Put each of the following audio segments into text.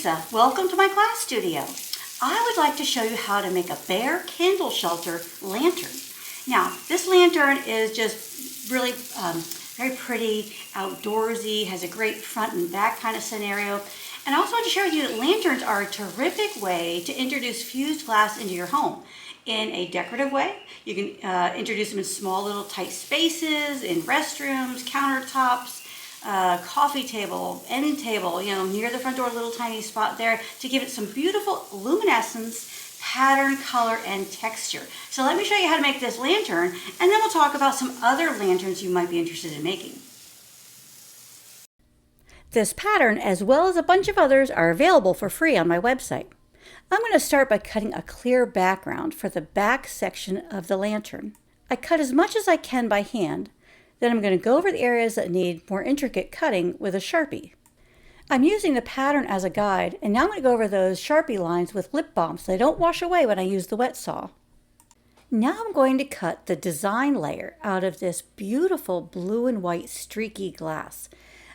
Lisa. Welcome to my class studio. I would like to show you how to make a bear candle shelter lantern. Now, this lantern is just really very pretty, outdoorsy, has a great front and back kind of scenario. And I also want to share with you that lanterns are a terrific way to introduce fused glass into your home. In a decorative way, you can introduce them in small little tight spaces, in restrooms, countertops, coffee table, end table, near the front door, a little tiny spot there to give it some beautiful luminescence, pattern, color, and texture. So let me show you how to make this lantern, and then we'll talk about some other lanterns you might be interested in making. This pattern, as well as a bunch of others, are available for free on my website. I'm going to start by cutting a clear background for the back section of the lantern. I cut as much as I can by hand. Then I'm going to go over the areas that need more intricate cutting with a Sharpie. I'm using the pattern as a guide, and now I'm going to go over those Sharpie lines with lip balm so they don't wash away when I use the wet saw. Now I'm going to cut the design layer out of this beautiful blue and white streaky glass.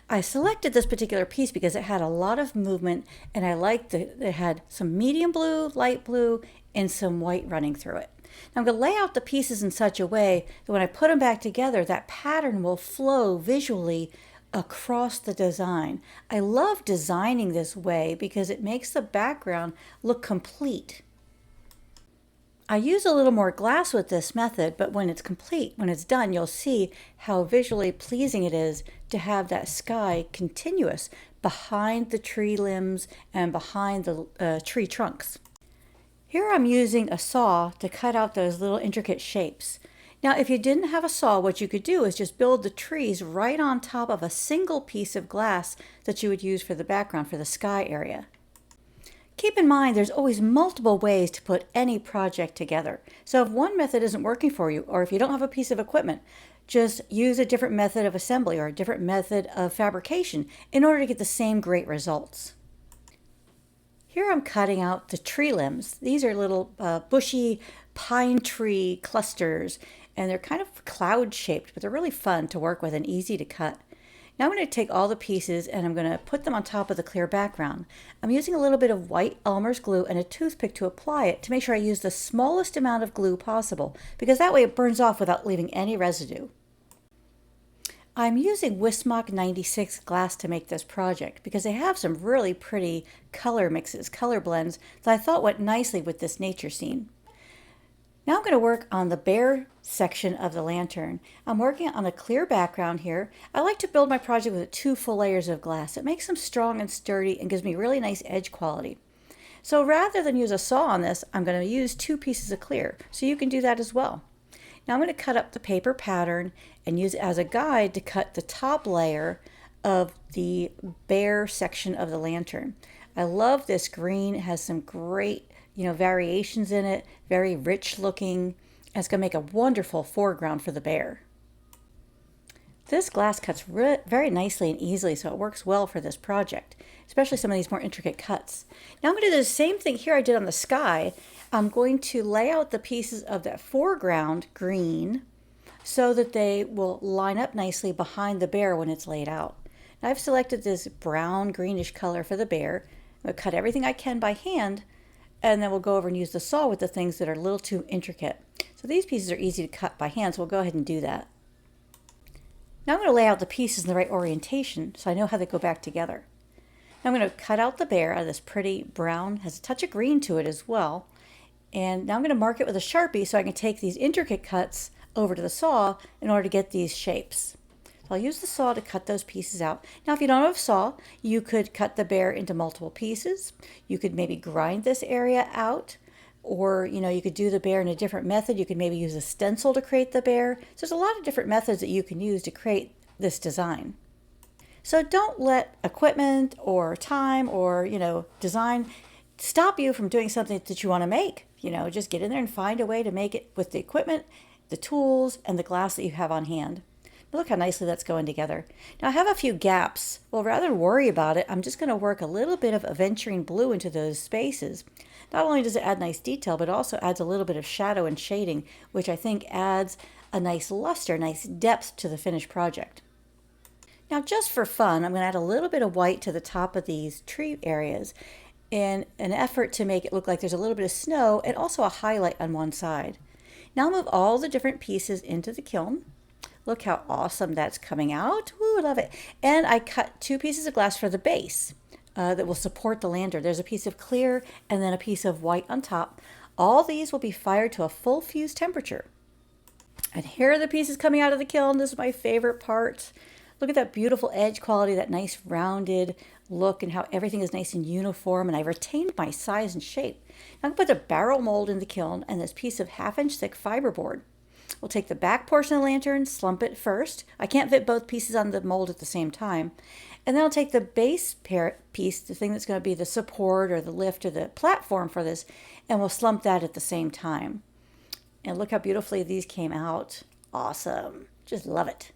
I selected this particular piece because it had a lot of movement, and I liked that it had some medium blue, light blue, and some white running through it. Now I'm going to lay out the pieces in such a way that when I put them back together, that pattern will flow visually across the design. I love designing this way because it makes the background look complete. I use a little more glass with this method, but when it's complete, when it's done, you'll see how visually pleasing it is to have that sky continuous behind the tree limbs and behind the tree trunks. Here I'm using a saw to cut out those little intricate shapes. Now, if you didn't have a saw, what you could do is just build the trees right on top of a single piece of glass that you would use for the background for the sky area. Keep in mind, there's always multiple ways to put any project together. So if one method isn't working for you, or if you don't have a piece of equipment, just use a different method of assembly or a different method of fabrication in order to get the same great results. Here I'm cutting out the tree limbs. These are little bushy pine tree clusters, and they're kind of cloud shaped, but they're really fun to work with and easy to cut. Now I'm going to take all the pieces and I'm going to put them on top of the clear background. I'm using a little bit of white Elmer's glue and a toothpick to apply it to make sure I use the smallest amount of glue possible, because that way it burns off without leaving any residue. I'm using Wismach 96 glass to make this project because they have some really pretty color mixes, color blends that I thought went nicely with this nature scene. Now I'm going to work on the bear section of the lantern. I'm working on a clear background here. I like to build my project with 2 full layers of glass. It makes them strong and sturdy and gives me really nice edge quality. So rather than use a saw on this, I'm going to use 2 pieces of clear. So you can do that as well. Now I'm going to cut up the paper pattern and use it as a guide to cut the top layer of the bear section of the lantern. I love this green. It has some great variations in it, very rich looking, and it's going to make a wonderful foreground for the bear. This glass cuts very nicely and easily, so it works well for this project, especially some of these more intricate cuts. Now I'm going to do the same thing here I did on the sky. I'm going to lay out the pieces of that foreground green so that they will line up nicely behind the bear when it's laid out. Now I've selected this brown greenish color for the bear. I'm going to cut everything I can by hand, and then we'll go over and use the saw with the things that are a little too intricate. So these pieces are easy to cut by hand, so we'll go ahead and do that. Now I'm going to lay out the pieces in the right orientation so I know how they go back together. Now I'm going to cut out the bear out of this pretty brown, has a touch of green to it as well. And now I'm going to mark it with a Sharpie so I can take these intricate cuts over to the saw in order to get these shapes. So I'll use the saw to cut those pieces out. Now if you don't have a saw, you could cut the bear into multiple pieces. You could maybe grind this area out, or you could do the bear in a different method. You could maybe use a stencil to create the bear. So there's a lot of different methods that you can use to create this design. So don't let equipment or time or design stop you from doing something that you want to make. Just get in there and find a way to make it with the equipment, the tools, and the glass that you have on hand. But look how nicely that's going together. Now I have a few gaps. Well, rather than worry about it, I'm just going to work a little bit of aventurine blue into those spaces. Not only does it add nice detail, but it also adds a little bit of shadow and shading, which I think adds a nice luster, nice depth to the finished project. Now, just for fun, I'm going to add a little bit of white to the top of these tree areas in an effort to make it look like there's a little bit of snow and also a highlight on one side. Now I'll move all the different pieces into the kiln. Look how awesome that's coming out. Ooh, I love it. And I cut 2 pieces of glass for the base that will support the lantern. There's a piece of clear and then a piece of white on top. All these will be fired to a full fuse temperature. And here are the pieces coming out of the kiln. This is my favorite part. Look at that beautiful edge quality, that nice rounded look, and how everything is nice and uniform, and I've retained my size and shape. Now I'm going to put the barrel mold in the kiln and this piece of 1/2 inch thick fiberboard. We'll take the back portion of the lantern, slump it first. I can't fit both pieces on the mold at the same time. And then I'll take the base piece, the thing that's going to be the support or the lift or the platform for this, and we'll slump that at the same time. And look how beautifully these came out. Awesome. Just love it.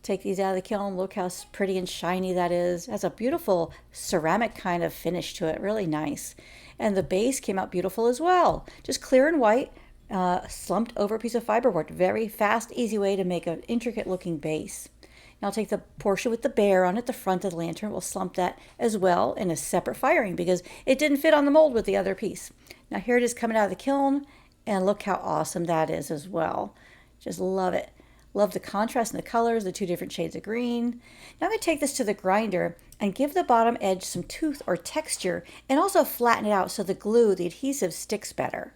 Take these out of the kiln. Look how pretty and shiny that is. It has a beautiful ceramic kind of finish to it. Really nice. And the base came out beautiful as well. Just clear and white, slumped over a piece of fiberboard. Very fast, easy way to make an intricate looking base. Now I'll take the portion with the bear on it, the front of the lantern. We'll slump that as well in a separate firing because it didn't fit on the mold with the other piece. Now here it is coming out of the kiln, and look how awesome that is as well. Just love it. Love the contrast in the colors, the 2 different shades of green. Now I'm going to take this to the grinder and give the bottom edge some tooth or texture and also flatten it out so the glue, the adhesive, sticks better.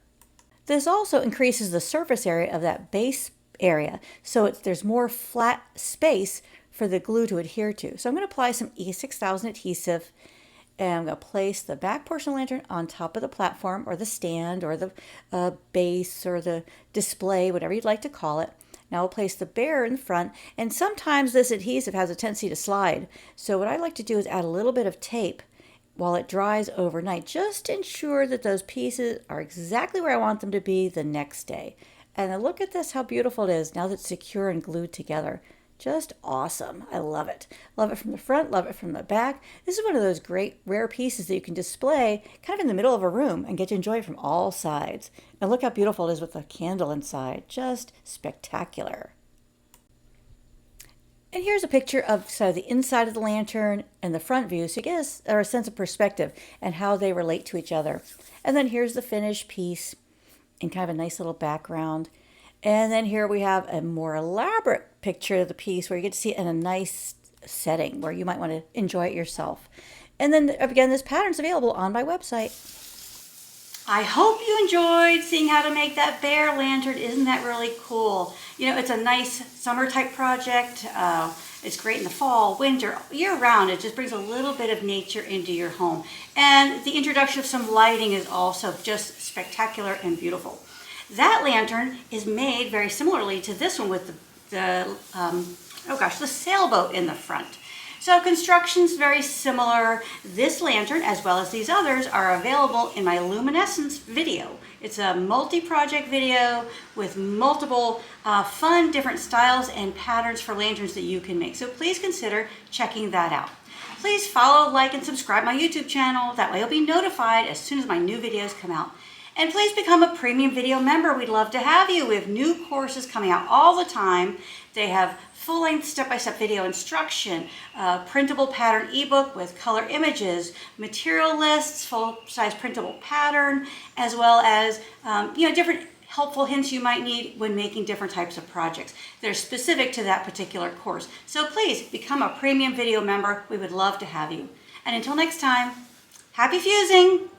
This also increases the surface area of that base area, so there's more flat space for the glue to adhere to. So I'm going to apply some E6000 adhesive, and I'm going to place the back portion of the lantern on top of the platform or the stand or the base or the display, whatever you'd like to call it. Now we'll place the bear in front, and sometimes this adhesive has a tendency to slide. So what I like to do is add a little bit of tape while it dries overnight, just to ensure that those pieces are exactly where I want them to be the next day. And then look at this, how beautiful it is now that it's secure and glued together. Just awesome. I love it. Love it from the front, love it from the back. This is one of those great rare pieces that you can display kind of in the middle of a room and get to enjoy it from all sides. And look how beautiful it is with the candle inside. Just spectacular. And here's a picture of the inside of the lantern and the front view, so you get a sense of perspective and how they relate to each other. And then here's the finished piece in kind of a nice little background. And then here we have a more elaborate picture of the piece where you get to see it in a nice setting where you might want to enjoy it yourself. And then again, this pattern's available on my website. I hope you enjoyed seeing how to make that bear lantern. Isn't that really cool? You know, it's a nice summer type project. It's great in the fall, winter, year round. It just brings a little bit of nature into your home. And the introduction of some lighting is also just spectacular and beautiful. That lantern is made very similarly to this one with the sailboat in the front. So construction's very similar. This lantern, as well as these others, are available in my luminescence video. It's a multi-project video with multiple fun different styles and patterns for lanterns that you can make. So please consider checking that out. Please follow, like, and subscribe my YouTube channel. That way you'll be notified as soon as my new videos come out. And please become a premium video member. We'd love to have you. We have new courses coming out all the time. They have full-length step-by-step video instruction, printable pattern ebook with color images, material lists, full-size printable pattern, as well as different helpful hints you might need when making different types of projects. They're specific to that particular course. So please become a premium video member. We would love to have you. And until next time, happy fusing!